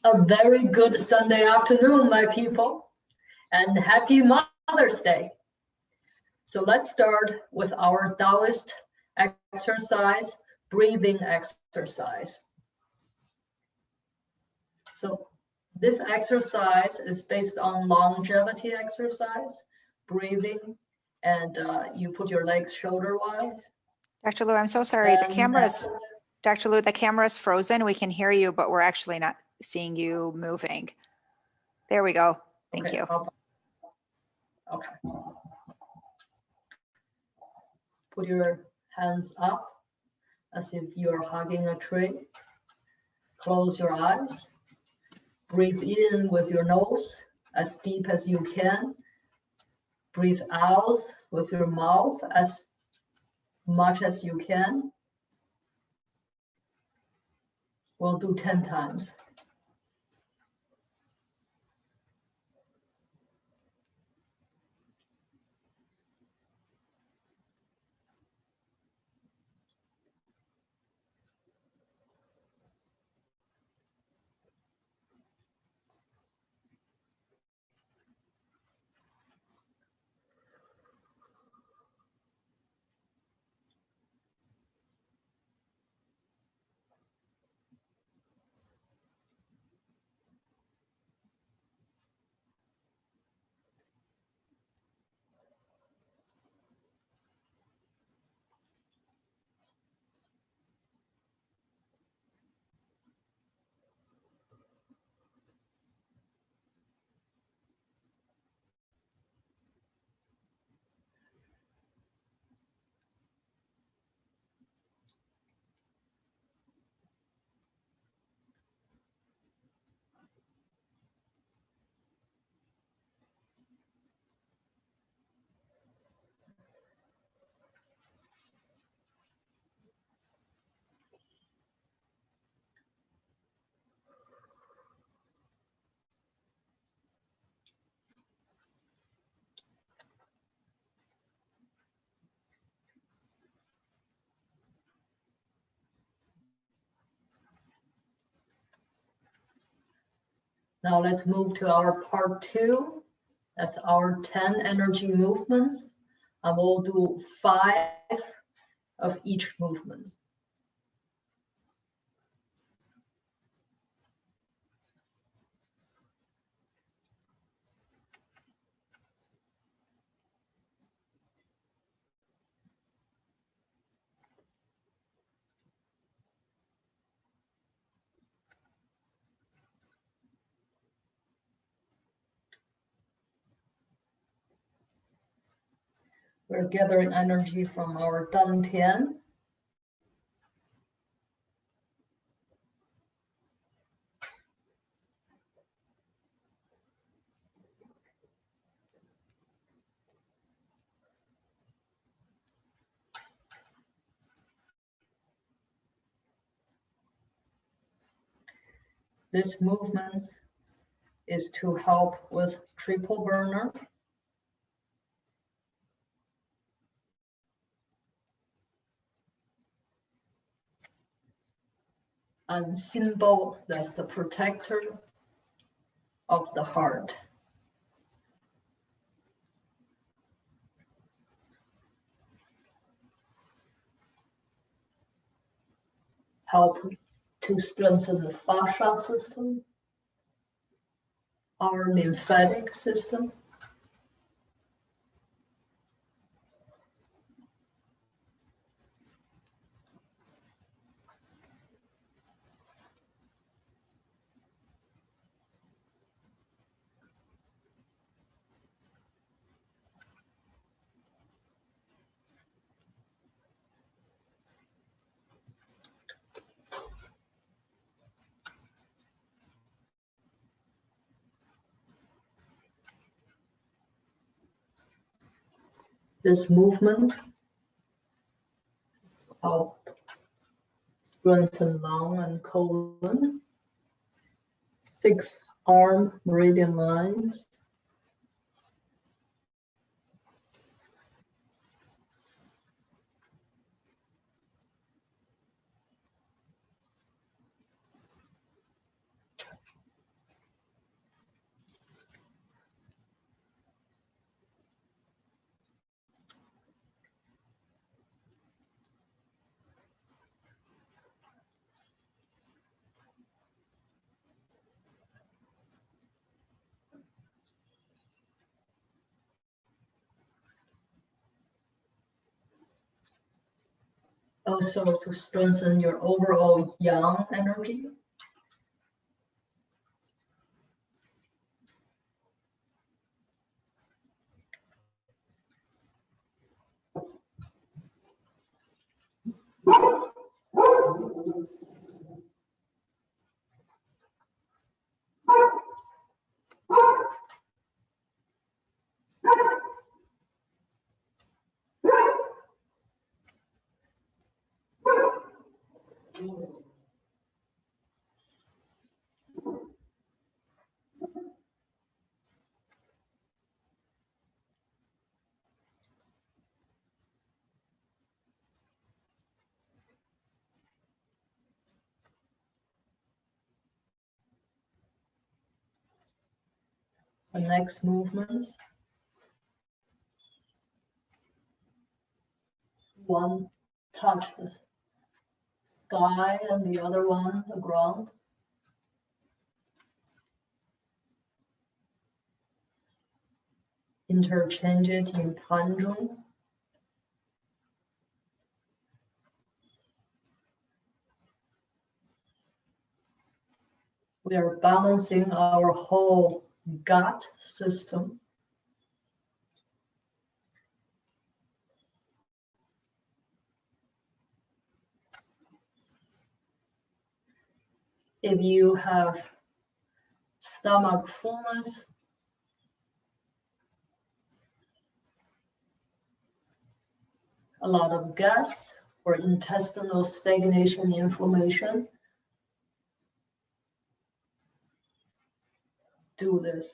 A very good Sunday afternoon, my people, and happy Mother's Day. So let's start with our Taoist exercise, breathing exercise. So this exercise is based on longevity exercise, breathing, and you put your legs shoulder wide. Dr. Liu, I'm so sorry. Dr. Liu, the camera is frozen. We can hear you, but we're actually not seeing you moving. There we go. Thank you. Okay. Put your hands up as if you're hugging a tree. Close your eyes. Breathe in with your nose as deep as you can. Breathe out with your mouth as much as you can. We'll do 10 times. Now let's move to our part 2. That's our 10 energy movements. And we'll do 5 of each movement. We're gathering energy from our Dantian. This movement is to help with triple burner. And symbol, that's the protector of the heart. Help to strengthen the fascia system, our lymphatic system. This movement help strengthen lung and colon, 6 arm meridian lines. Also to strengthen your overall yang energy. The next movement. One touch the sky and the other one the ground. Interchange it in Panzhong. We are balancing our whole gut system. If you have stomach fullness, a lot of gas or intestinal stagnation, inflammation, do this.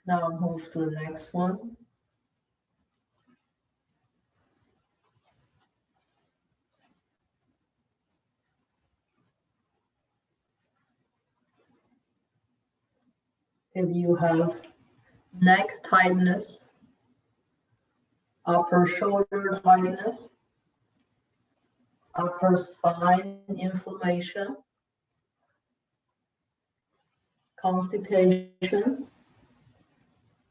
Now move to the next one. If you have neck tightness, upper shoulder tightness, upper spine inflammation, constipation,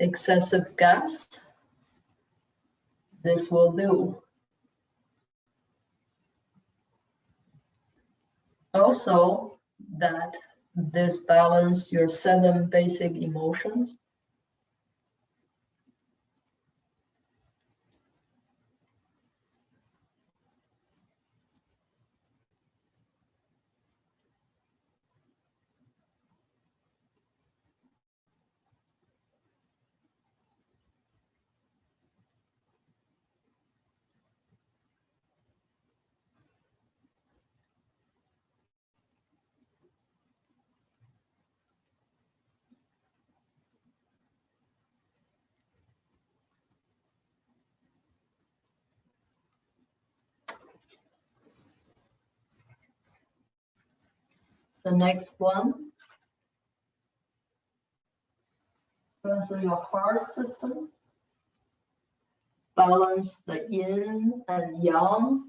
excessive gas, this will do. Also, that this balance your 7 basic emotions. The next one, strengthen your heart system, balance the yin and yang.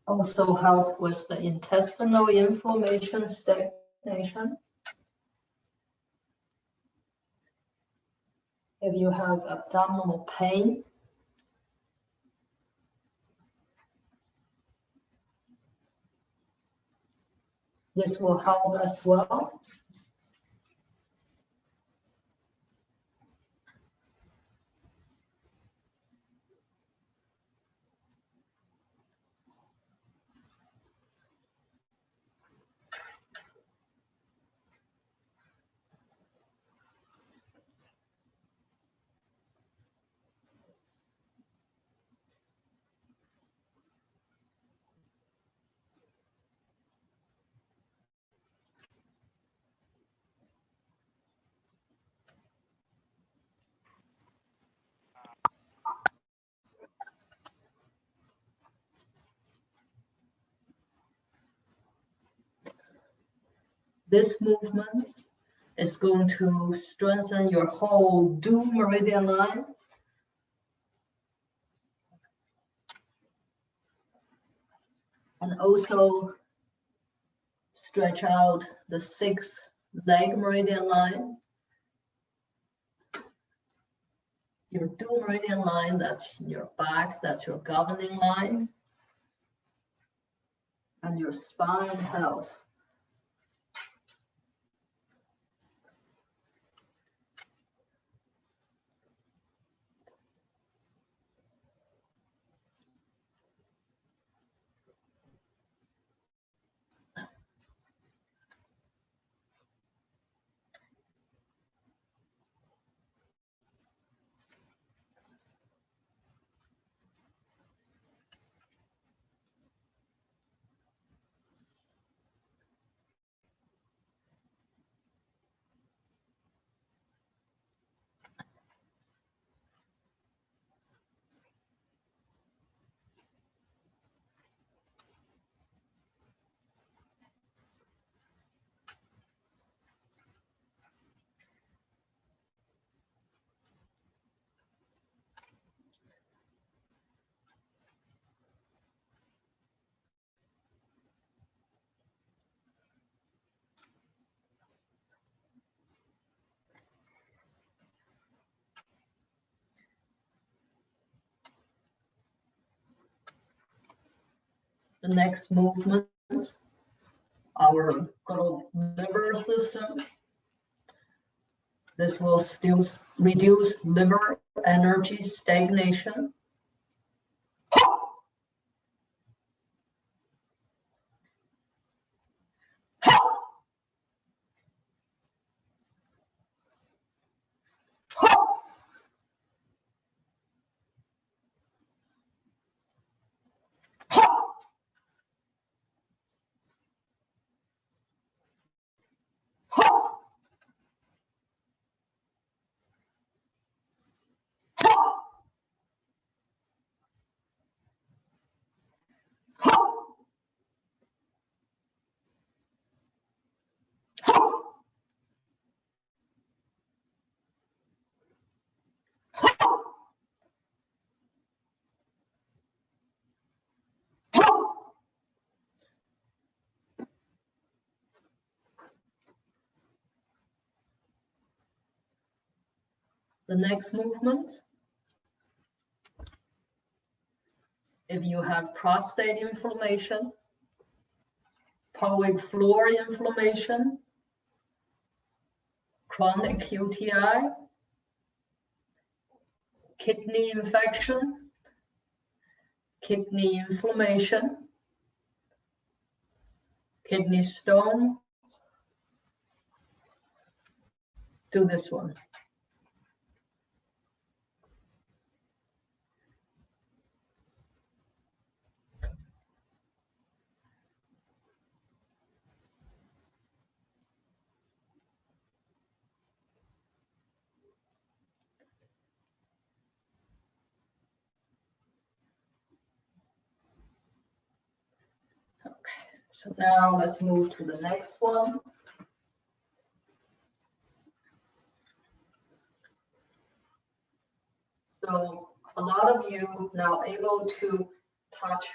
Also help with the intestinal inflammation, stagnation. If you have abdominal pain, this will help as well. This movement is going to strengthen your whole due meridian line. And also stretch out the 6th leg meridian line. Your due meridian line, that's your back, that's your governing line. And your spine health. The next movement, our good liver system. This will still reduce liver energy stagnation. The next movement, if you have prostate inflammation, pelvic floor inflammation, chronic UTI, kidney infection, kidney inflammation, kidney stone, do this one. So now let's move to the next one. So a lot of you now able to touch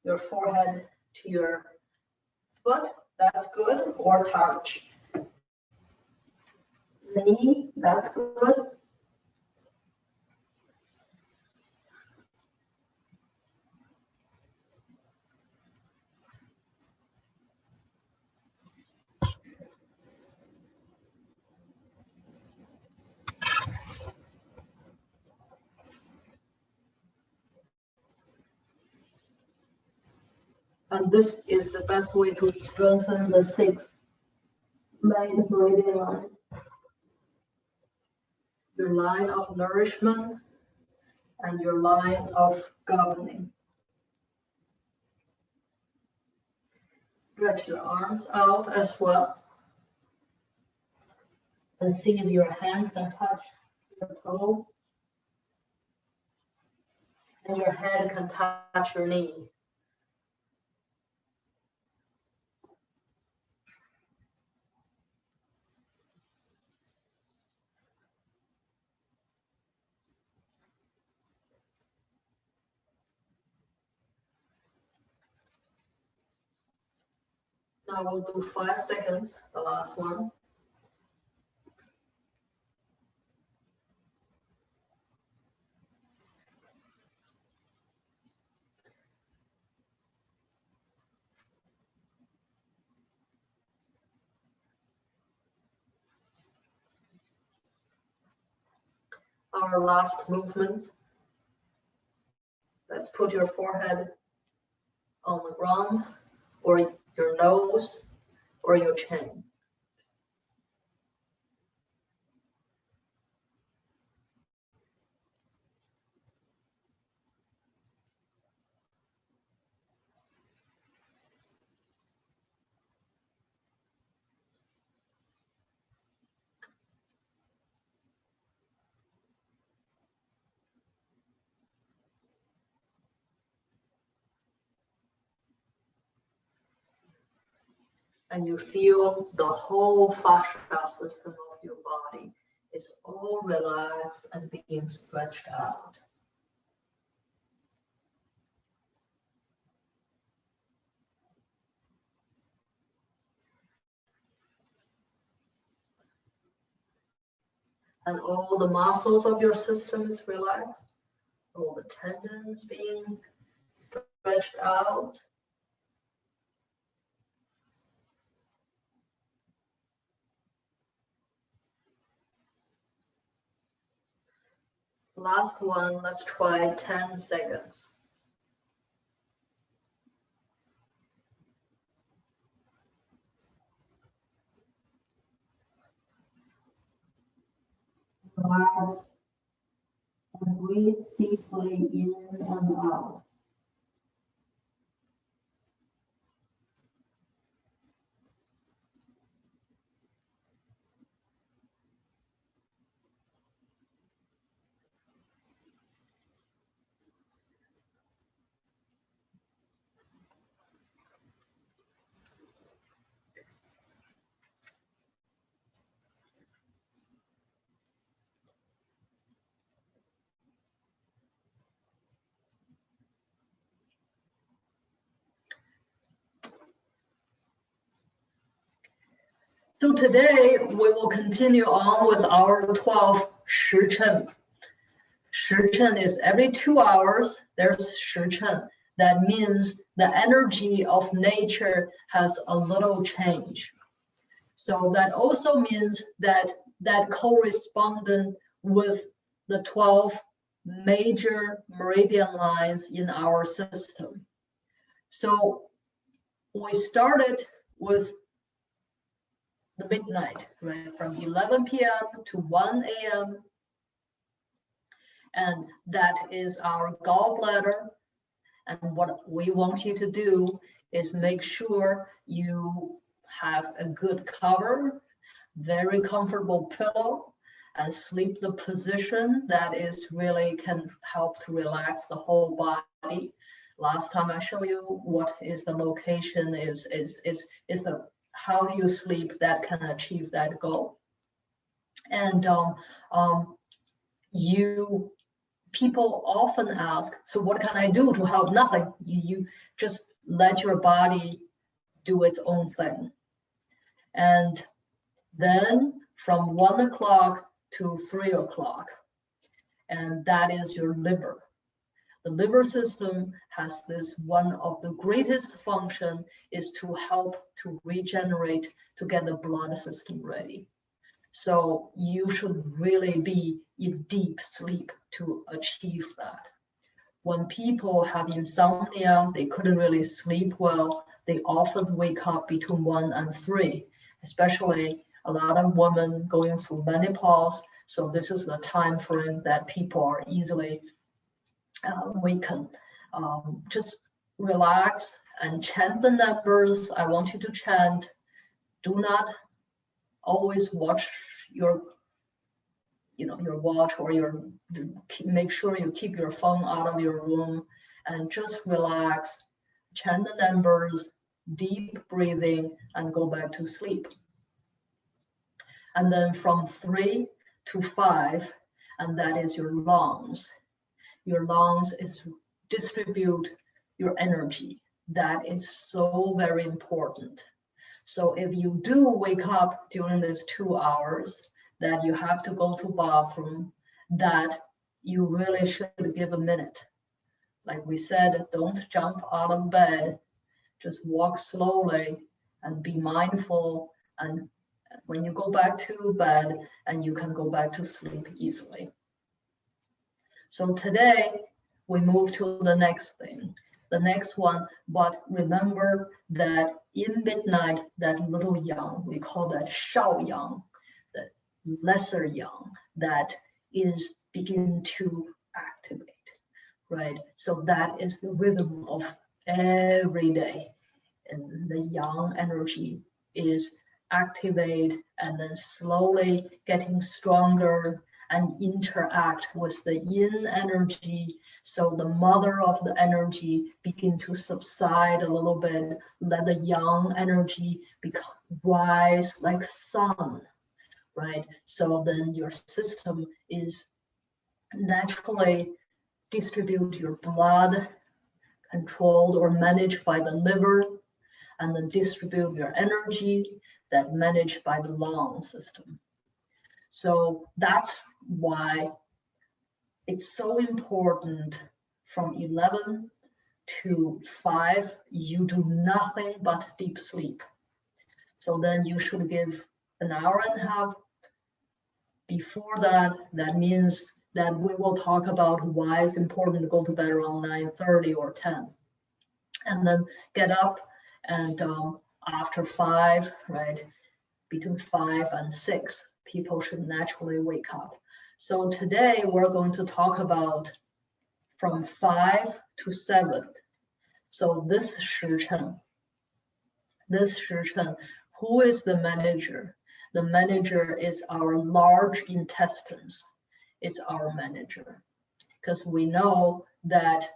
your forehead to your foot, that's good, or touch knee, that's good. And this is the best way to strengthen the 6th leg meridian line. Your line of nourishment and your line of governing. Stretch your arms out as well. And see if your hands can touch your toe. And your head can touch your knee. Now we'll do 5 seconds, the last one. Our last movement. Let's put your forehead on the ground, or your nose, or your chin. And you feel the whole fascia system of your body is all relaxed and being stretched out. And all the muscles of your system is relaxed, all the tendons being stretched out. Last one, let's try 10 seconds. Relax and breathe deeply in and out. So today we will continue on with our 12 Shi Chen. Shi Chen is every 2 hours, there's Shi Chen. That means the energy of nature has a little change. So that also means that correspondent with the 12 major meridian lines in our system. So we started with the midnight, right, from 11 p.m. to 1 a.m. And that is our gallbladder. And what we want you to do is make sure you have a good cover, very comfortable pillow, and sleep the position that is really can help to relax the whole body. Last time I showed you what is the location, is the how do you sleep that can achieve that goal. And people often ask, so what can I do to help? Nothing. You just let your body do its own thing. And then from 1 o'clock to 3 o'clock, and that is your liver. The liver system has this one of the greatest function is to help to regenerate, to get the blood system ready. So you should really be in deep sleep to achieve that. When people have insomnia, they couldn't really sleep well, they often wake up between 1 and 3, especially a lot of women going through menopause. So this is the time frame that people are easily waken. Just relax and chant the numbers. I want you to chant. Do not always watch your watch or make sure you keep your phone out of your room and just relax, chant the numbers, deep breathing, and go back to sleep. And then from 3 to 5, and that is your lungs. Your lungs is distribute your energy. That is so very important. So if you do wake up during these 2 hours that you have to go to bathroom, that you really should give a minute. Like we said, don't jump out of bed, just walk slowly and be mindful. And when you go back to bed, and you can go back to sleep easily. So today we move to the next thing, the next one. But remember that in midnight, that little yang, we call that shao yang, the lesser yang, that is begin to activate, right? So that is the rhythm of every day, and the yang energy is activate and then slowly getting stronger and interact with the yin energy. So the mother of the energy begin to subside a little bit, let the yang energy rise like sun, right? So then your system is naturally distribute your blood, controlled or managed by the liver, and then distribute your energy that managed by the lung system. So that's why it's so important from 11 to 5, you do nothing but deep sleep. So then you should give an hour and a half. Before that, that means that we will talk about why it's important to go to bed around 9:30 or 10. And then get up and after 5, right, between 5 and 6, people should naturally wake up. So today we're going to talk about from 5 to 7. So this Shi Chen, who is the manager? The manager is our large intestines. It's our manager, because we know that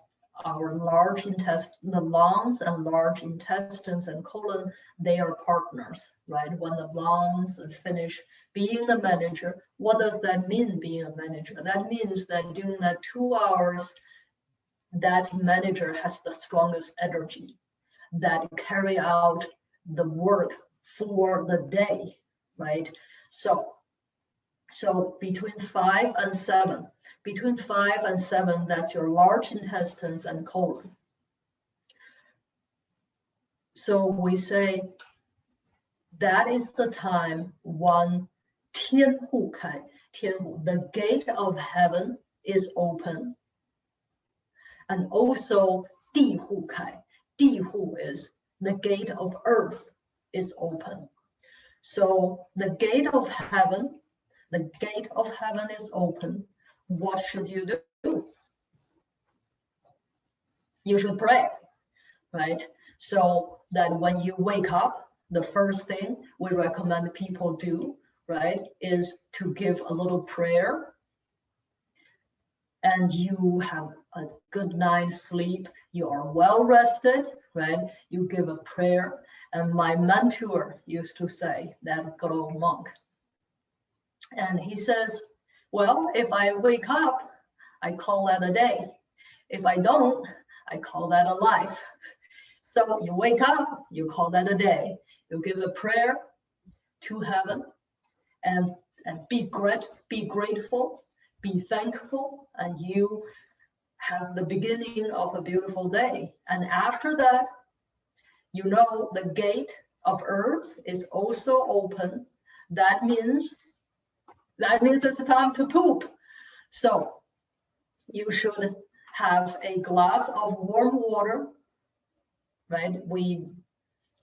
our large intestine, the lungs and large intestines and colon, they are partners, right? When the lungs finish being the manager, what does that mean, being a manager? That means that during that 2 hours, that manager has the strongest energy that carry out the work for the day, right? So between 5 and 7, between 5 and 7, that's your large intestines and colon. So we say that is the time when 天户开, 天户, the gate of heaven is open. And also 地户开, 地户 is the gate of earth is open. So the gate of heaven is open. What should you do? You should pray, right? So that when you wake up, the first thing we recommend people do, right, is to give a little prayer, and you have a good night's sleep. You are well rested, right? You give a prayer. And my mentor used to say, that good old monk, and he says, well, if I wake up, I call that a day. If I don't, I call that a life. So you wake up, you call that a day. You give a prayer to heaven, and be grateful, be thankful, and you have the beginning of a beautiful day. And after that, you know the gate of earth is also open. That means it's time to poop. So you should have a glass of warm water, right? We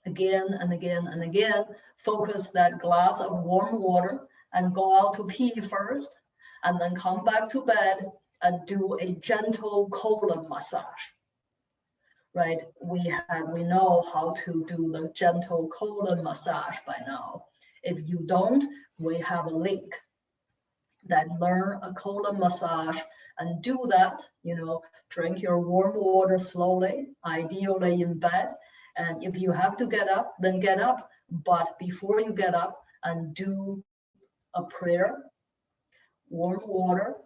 again and again and again focus that glass of warm water and go out to pee first, and then come back to bed and do a gentle colon massage, right? We know how to do the gentle colon massage by now. If you don't, we have a link that learn a colon massage, and do that, drink your warm water slowly, ideally in bed. And if you have to get up, then get up. But before you get up, and do a prayer, warm water,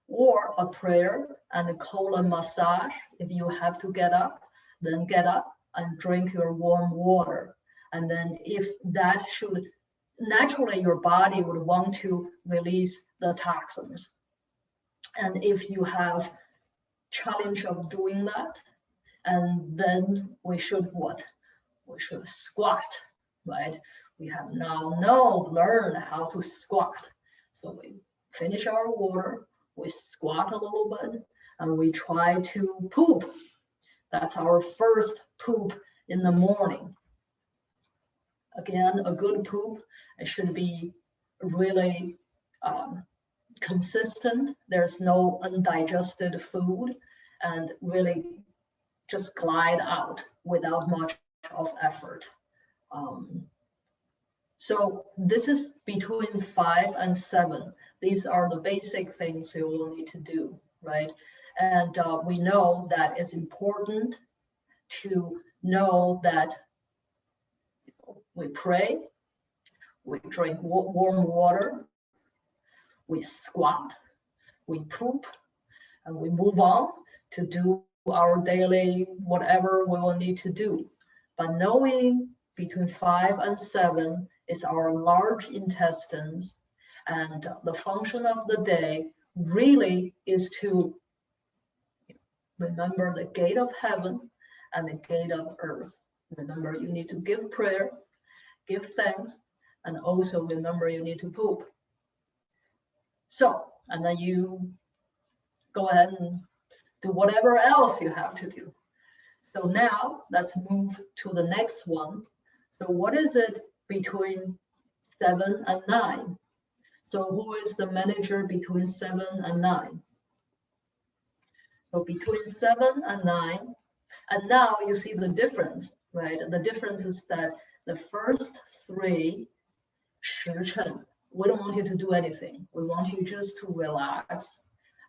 or a prayer and a colon massage. If you have to get up, then get up and drink your warm water. And then if that should, naturally your body would want to release the toxins. And if you have challenge of doing that, and then we should what? We should squat, right? We have now learned how to squat. So we finish our water, we squat a little bit, and we try to poop. That's our first poop in the morning. Again, a good poop, it should be really consistent. There's no undigested food, and really just glide out without much of effort. So this is between 5 and 7. These are the basic things you will need to do, right? And we know that it's important to know that we pray, we drink warm water, we squat, we poop, and we move on to do our daily whatever we will need to do. But knowing between 5 and 7 is our large intestines, and the function of the day really is to remember the gate of heaven and the gate of earth. Remember, you need to give prayer, give thanks, and also remember you need to poop. So, and then you go ahead and do whatever else you have to do. So now let's move to the next one. So what is it between 7 and 9? So who is the manager between 7 and 9? So between 7 and 9, and now you see the difference, right? The difference is that the first 3, 时辰, we don't want you to do anything. We want you just to relax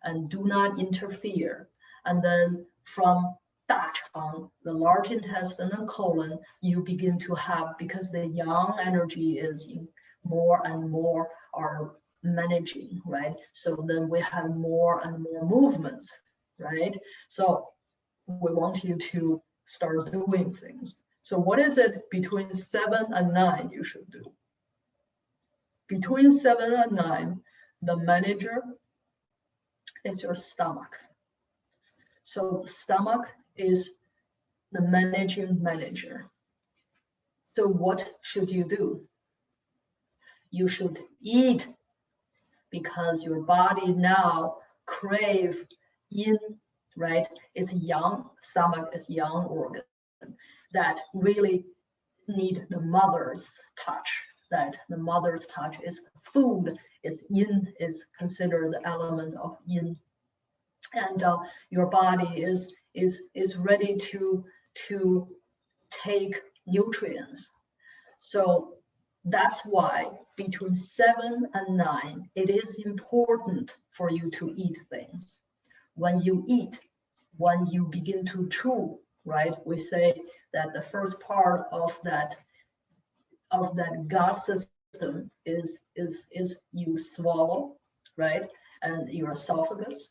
and do not interfere. And then from 大肠, the large intestine and colon, you begin to have, because the yang energy is more and more are managing, right? So then we have more and more movements, right? So we want you to start doing things. So what is it between 7 and 9 you should do? Between 7 and 9, the manager is your stomach. So the stomach is the managing manager. So what should you do? You should eat, because your body now crave yin, right? It's yang, stomach is yang organ that really need the mother's touch. That the mother's touch is food, is yin, is considered the element of yin. And your body is ready to take nutrients. So that's why between 7 and 9, it is important for you to eat things. When you eat, when you begin to chew, right? We say that the first part of that gut system is you swallow, right? And your esophagus,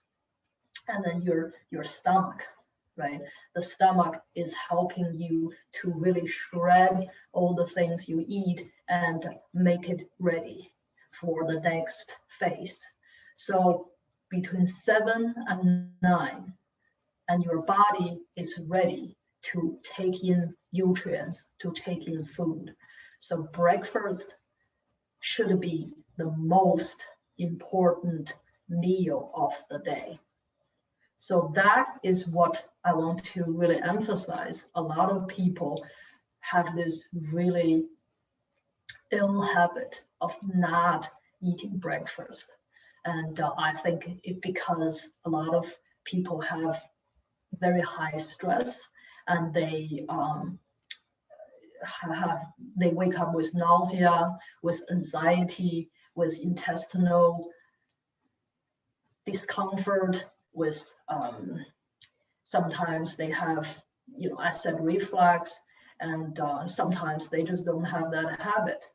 and then your stomach, right? The stomach is helping you to really shred all the things you eat and make it ready for the next phase. So between 7 and 9, and your body is ready to take in nutrients, to take in food. So breakfast should be the most important meal of the day. So that is what I want to really emphasize. A lot of people have this really ill habit of not eating breakfast. And I think it's because a lot of people have very high stress, and they wake up with nausea, with anxiety, with intestinal discomfort, with sometimes they have acid reflux, and sometimes they just don't have that habit.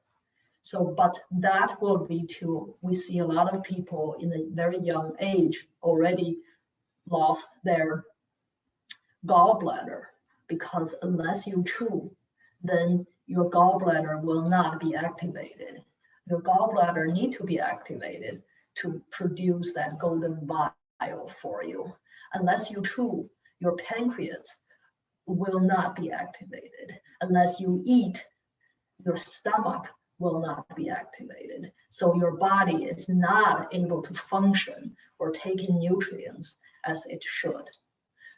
So, but that will be we see a lot of people in a very young age already lost their gallbladder, because unless you chew, then your gallbladder will not be activated. Your gallbladder need to be activated to produce that golden bile for you. Unless you chew, your pancreas will not be activated. Unless you eat, your stomach will not be activated. So your body is not able to function or take in nutrients as it should.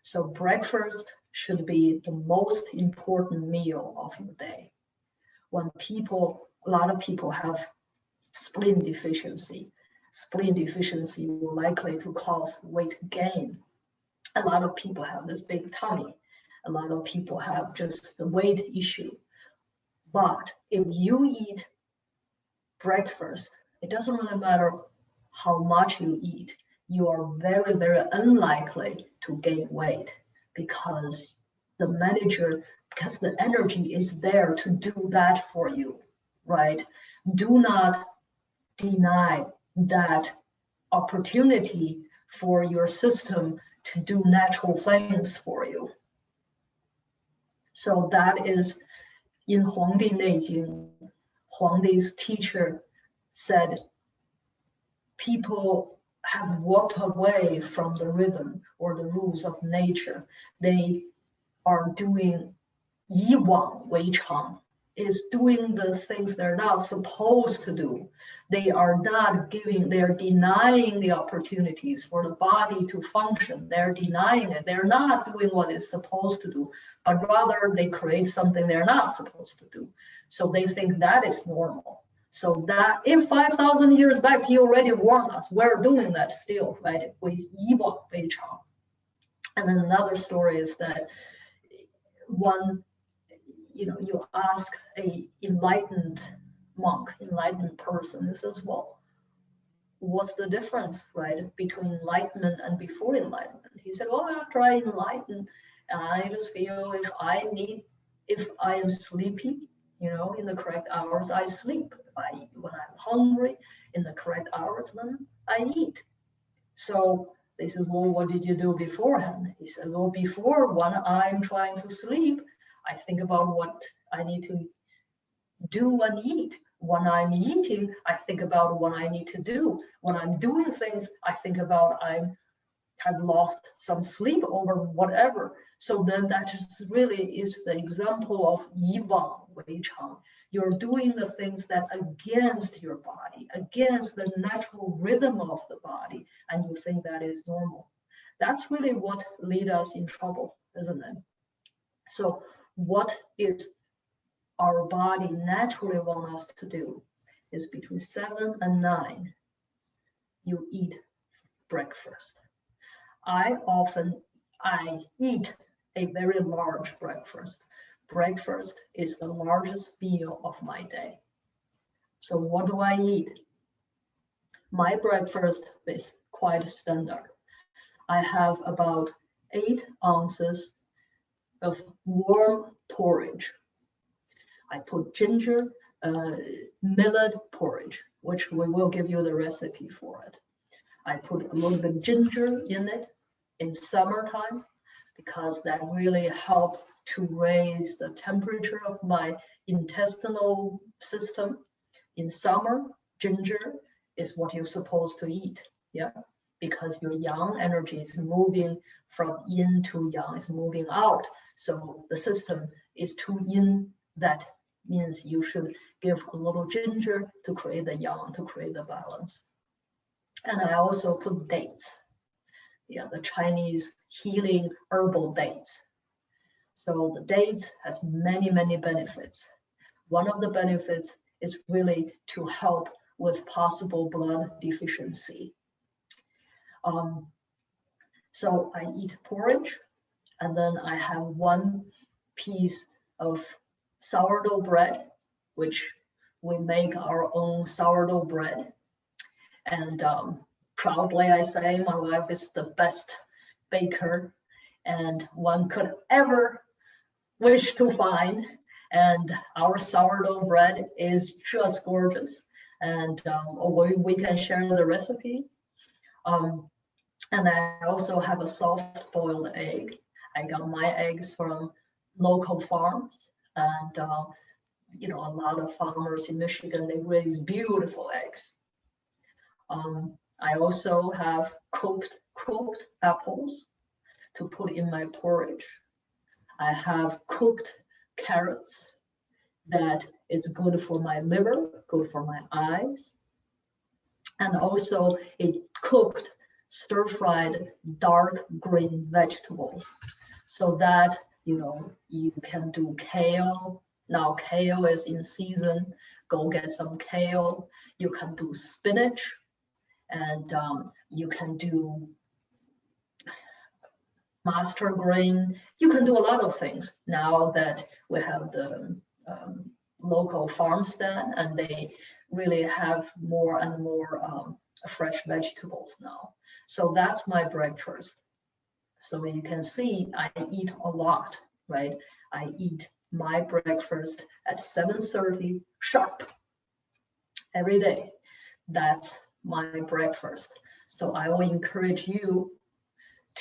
So breakfast should be the most important meal of your day. When a lot of people have spleen deficiency will likely to cause weight gain. A lot of people have this big tummy. A lot of people have just the weight issue. But if you eat breakfast, it doesn't really matter how much you eat, you are very, very unlikely to gain weight because the energy is there to do that for you, right? Do not deny that opportunity for your system to do natural things for you. So that is in Huangdi Neijing, Huangdi's teacher said, people have walked away from the rhythm or the rules of nature. They are doing 以往为常, is doing the things they're not supposed to do. They are denying the opportunities for the body to function. They're denying it. They're not doing what it's supposed to do, but rather they create something they're not supposed to do. So they think that is normal. So that if 5,000 years back, he already warned us, we're doing that still, right? 以往为常. And then another story is that you ask a enlightened monk, enlightened person, he says, well, what's the difference, right, between enlightenment and before enlightenment? He said, well, after I enlighten, I just feel if I am sleepy, in the correct hours, I sleep. When I'm hungry, in the correct hours, then I eat. So they said, well, what did you do beforehand? He said, well, before, when I'm trying to sleep, I think about what I need to do and eat. When I'm eating, I think about what I need to do. When I'm doing things, I think about I have lost some sleep over whatever. So then that just really is the example of 以往为常. You're doing the things that against your body, against the natural rhythm of the body, and you think that is normal. That's really what leads us in trouble, isn't it? So what is our body naturally want us to do is between 7 and 9, you eat breakfast. I eat a very large breakfast. Breakfast is the largest meal of my day. So what do I eat? My breakfast is quite standard. I have about 8 ounces of warm porridge. I put ginger, millet porridge, which we will give you the recipe for it. I put a little bit of ginger in it in summertime because that really helps to raise the temperature of my intestinal system. In summer, ginger is what you're supposed to eat, yeah, because your yang energy is moving from yin to yang, is moving out. So the system is too yin. That means you should give a little ginger to create the yang, to create the balance. And I also put dates, yeah, the Chinese healing herbal dates. So the dates has many, many benefits. One of the benefits is really to help with possible blood deficiency. So I eat porridge, and then I have 1 piece of sourdough bread, which we make our own sourdough bread. And proudly I say my wife is the best baker and one could ever wish to find. And our sourdough bread is just gorgeous. And we can share the recipe. And I also have a soft boiled egg. I got my eggs from local farms, and a lot of farmers in Michigan, they raise beautiful eggs. I also have cooked apples to put in my porridge. I have cooked carrots that is good for my liver, good for my eyes. And also a cooked stir-fried dark green vegetables, so that you can do kale. Now kale is in season, go get some kale. You can do spinach, and you can do mustard green. You can do a lot of things now that we have the local farm stand, and they really have more and more fresh vegetables now. So that's my breakfast. So you can see I eat a lot, right? I eat my breakfast at 7:30 sharp every day. That's my breakfast. So I will encourage you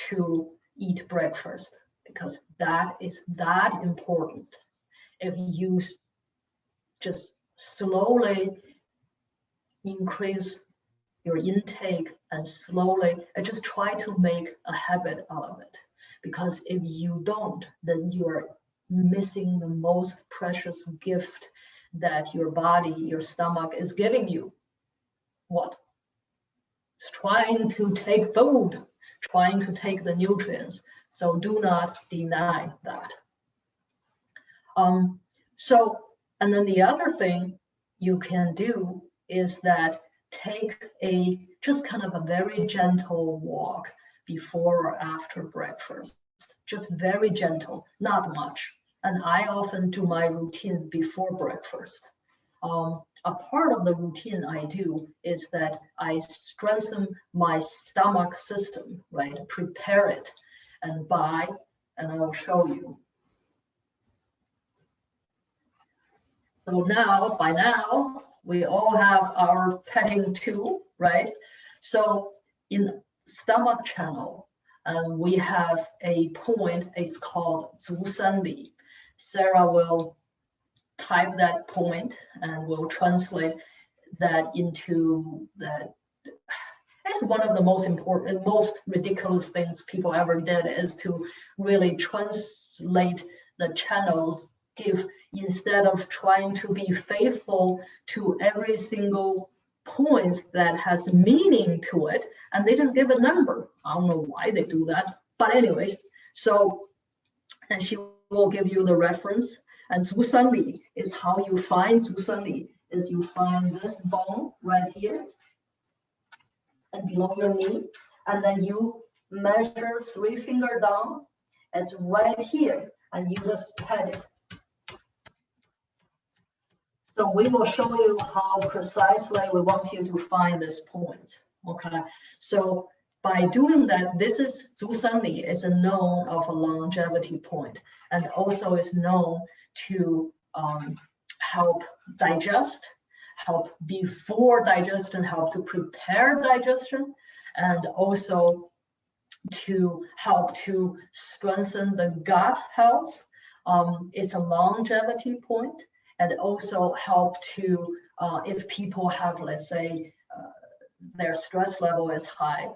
to eat breakfast, because that is that important. If you just slowly increase your intake and slowly just try to make a habit out of it, because if you don't, then you are missing the most precious gift that your body, your stomach is giving you. What? It's trying to take food, trying to take the nutrients. So do not deny that. And then the other thing you can do is that take just kind of a very gentle walk before or after breakfast, just very gentle, not much. And I often do my routine before breakfast. A part of the routine I do is that I strengthen my stomach system, right? Prepare it, and I'll show you. So by now, we all have our petting tool, right? So in stomach channel, we have a point, it's called 足三里. Sarah will type that point and we'll translate that into that. It's one of the most important, most ridiculous things people ever did, is to really translate the channels, instead of trying to be faithful to every single point that has meaning to it, and they just give a number. I don't know why they do that, but anyways, and she will give you the reference. And 足三里 is how you find 足三里, is you find this bone right here and below your knee, and then you measure 3 fingers down. It's right here, and you just pat it. So we will show you how precisely we want you to find this point. Okay, so by doing that, this is 足三里is a known of a longevity point, and also is known to help digest, help before digestion, help to prepare digestion, and also to help to strengthen the gut health. It's a longevity point, and also help to, if people have, let's say, their stress level is high,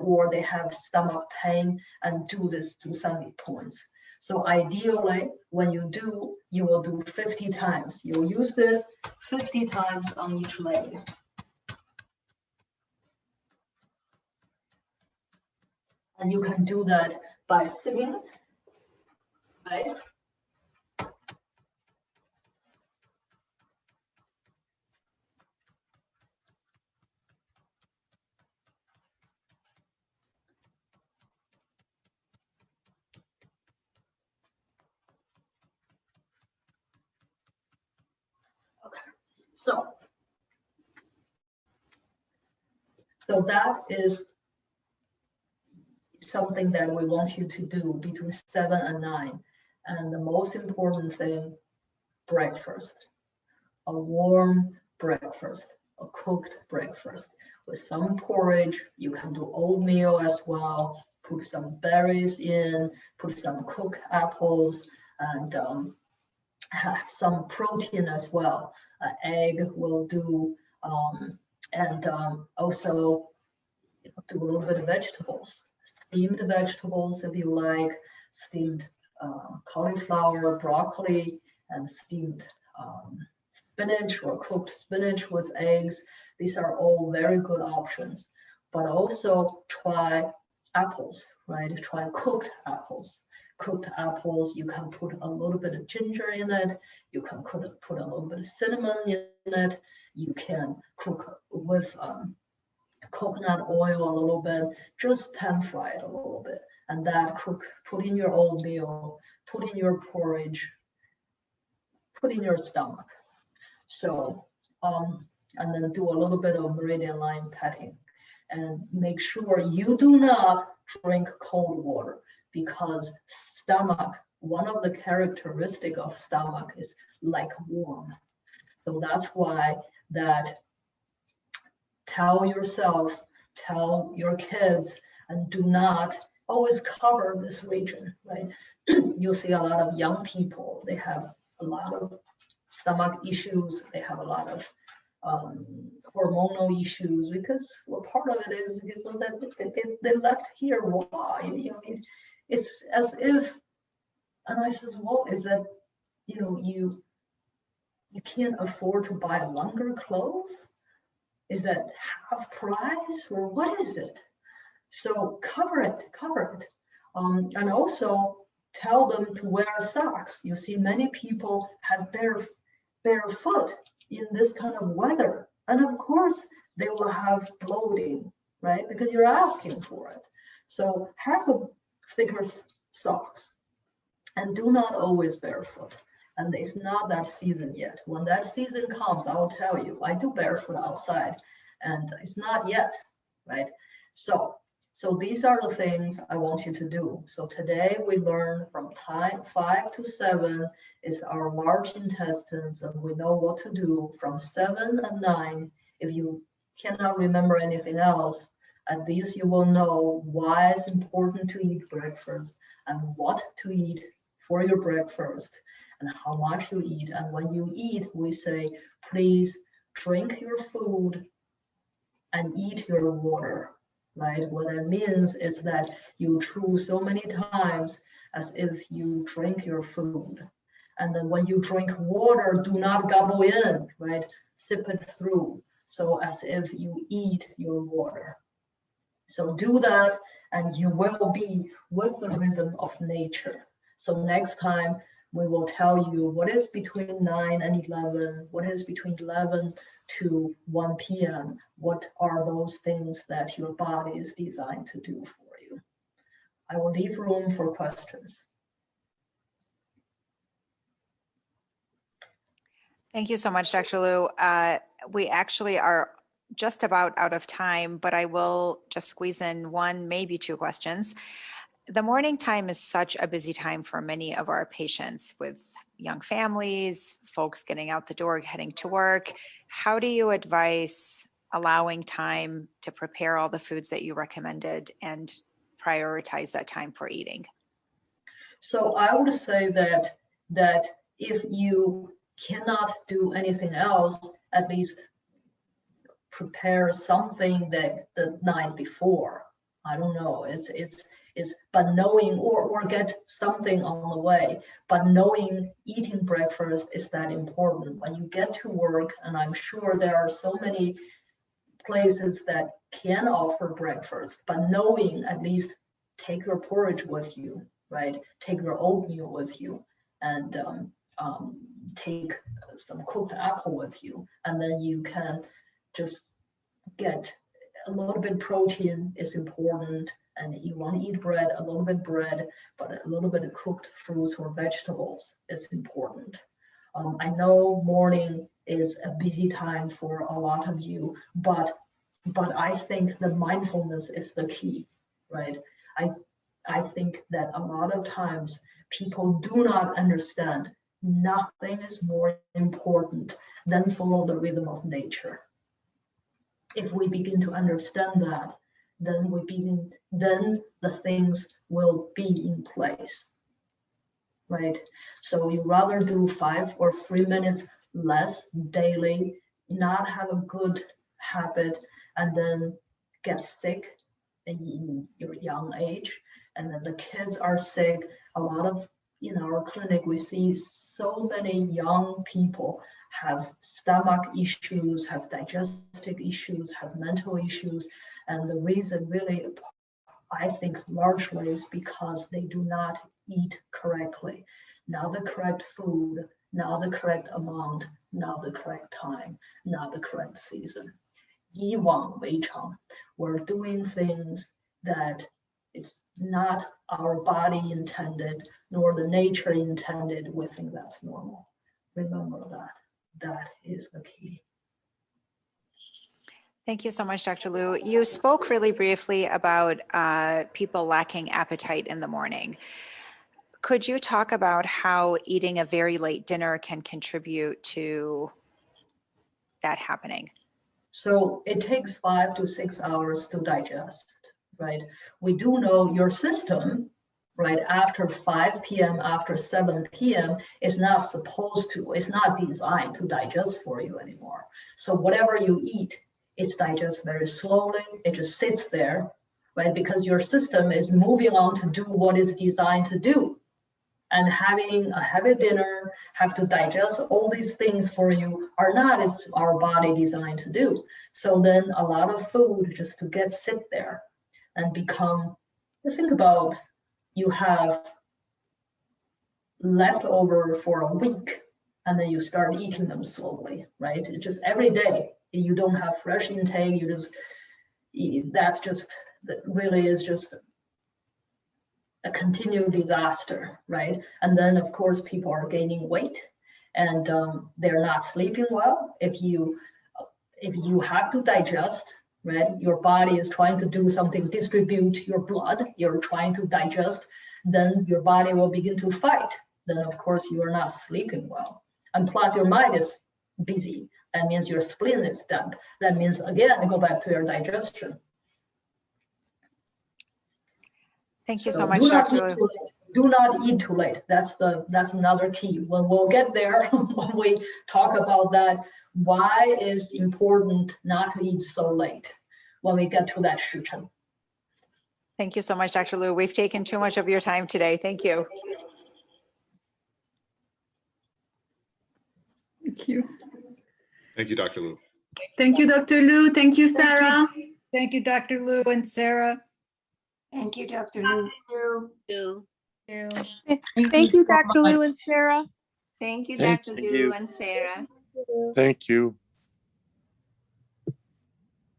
or they have stomach pain, and do this 足三里 points. So ideally, when you do, you will do 50 times. You'll use this 50 times on each leg. And you can do that by sitting, right? So that is something that we want you to do between 7 and 9. And the most important thing, breakfast. A warm breakfast, a cooked breakfast with some porridge. You can do oatmeal as well. Put some berries in, put some cooked apples, and have some protein as well. Egg will do, and also do a little bit of vegetables, steamed vegetables if you like, steamed cauliflower, broccoli, and steamed spinach or cooked spinach with eggs. These are all very good options. But also try apples, right? Try cooked apples. Cooked apples, you can put a little bit of ginger in it. You can put a little bit of cinnamon in it. You can cook with coconut oil a little bit, just pan fry it a little bit, and that put in your oatmeal, put in your porridge, put in your stomach. So, and then do a little bit of meridian line petting, and make sure you do not drink cold water, because stomach, one of the characteristic of stomach is like warm. So that's why that tell yourself, tell your kids, and do not always cover this region, right? You'll see a lot of young people, they have a lot of stomach issues, they have a lot of hormonal issues, because well, part of it is that they left here raw. You know, it's as if, and I says, well, is that, you know, you can't afford to buy longer clothes? Is that half price, or what is it? So cover it. And also tell them to wear socks. You see many people have barefoot in this kind of weather. And of course they will have bloating, right? Because you're asking for it. So have a thicker socks, and do not always barefoot. And it's not that season yet. When that season comes, I'll tell you, I do barefoot outside, and it's not yet, right? So these are the things I want you to do. So today we learn from time 5 to 7 is our large intestines, and we know what to do. From 7 and 9, if you cannot remember anything else, at least you will know why it's important to eat breakfast and what to eat for your breakfast and how much you eat. And when you eat, we say, please drink your food and eat your water, right? What that means is that you chew so many times as if you drink your food. And then when you drink water, do not gobble in, right? Sip it through. So as if you eat your water. So do that, and you will be with the rhythm of nature. So next time we will tell you what is between 9 and 11, what is between 11 to 1 p.m. What are those things that your body is designed to do for you? I will leave room for questions. Thank you so much, Dr. Liu. We actually are just about out of time, but I will just squeeze in one, maybe two questions. The morning time is such a busy time for many of our patients, with young families, folks getting out the door, heading to work. How do you advise allowing time to prepare all the foods that you recommended and prioritize that time for eating? So I would say that if you cannot do anything else, at least prepare something that the night before. I don't know. But knowing or get something on the way. But knowing eating breakfast is that important when you get to work. And I'm sure there are so many places that can offer breakfast. But knowing, at least take your porridge with you, right? Take your oatmeal with you, and take some cooked apple with you, and then you can just get a little bit protein is important, and you want to eat bread, a little bit bread, but a little bit of cooked fruits or vegetables is important. I know morning is a busy time for a lot of you, but I think the mindfulness is the key, right? I think that a lot of times people do not understand nothing is more important than follow the rhythm of nature. If we begin to understand that, then the things will be in place, right? So you rather do 5 or 3 minutes less daily, not have a good habit, and then get sick in your young age. And then the kids are sick. A lot of, in our clinic, we see so many young people have stomach issues, have digestive issues, have mental issues. And the reason really, I think largely is because they do not eat correctly. Not the correct food, not the correct amount, not the correct time, not the correct season. 以往为常, we're doing things that is not our body intended, nor the nature intended. We think that's normal. Remember that. That is the key. Thank you so much, Dr. Liu. You spoke really briefly about people lacking appetite in the morning. Could you talk about how eating a very late dinner can contribute to that happening? So it takes 5 to 6 hours to digest, right? We do know your system, right, after 5 p.m., after 7 p.m. is not supposed to, it's not designed to digest for you anymore. So whatever you eat, it's digested very slowly. It just sits there, right? Because your system is moving on to do what it's designed to do. And having a heavy dinner, have to digest all these things for you are not as our body designed to do. So then a lot of food just to get sit there and become, think about, you have leftover for a week and then you start eating them slowly, right? It's just every day you don't have fresh intake, you just, that's just, that really is just a continued disaster, right? And then of course people are gaining weight and they're not sleeping well. If you have to digest, right? Your body is trying to do something, distribute your blood, you're trying to digest, then your body will begin to fight. Then of course you are not sleeping well. And plus your mind is busy. That means your spleen is damp. That means again, go back to your digestion. Thank you so much, Dr. Liu. Do not eat too late. That's another key. When we'll get there, when we talk about that, why is important not to eat so late when we get to that 时辰. Thank you so much, Dr. Liu. We've taken too much of your time today. Thank you. Thank you. Thank you, Dr. Liu. Thank you, Dr. Liu. Thank you, Sarah. Thank you, Dr. Liu and Sarah. Thank you, Dr. Liu. Thank you, Dr. Liu and Sarah. Thank you, Thank Dr. you. Liu and Sarah. Thank you.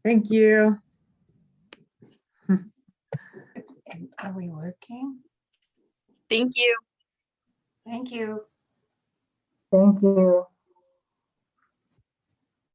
Thank you. Are we working? Thank you. Thank you. Thank you.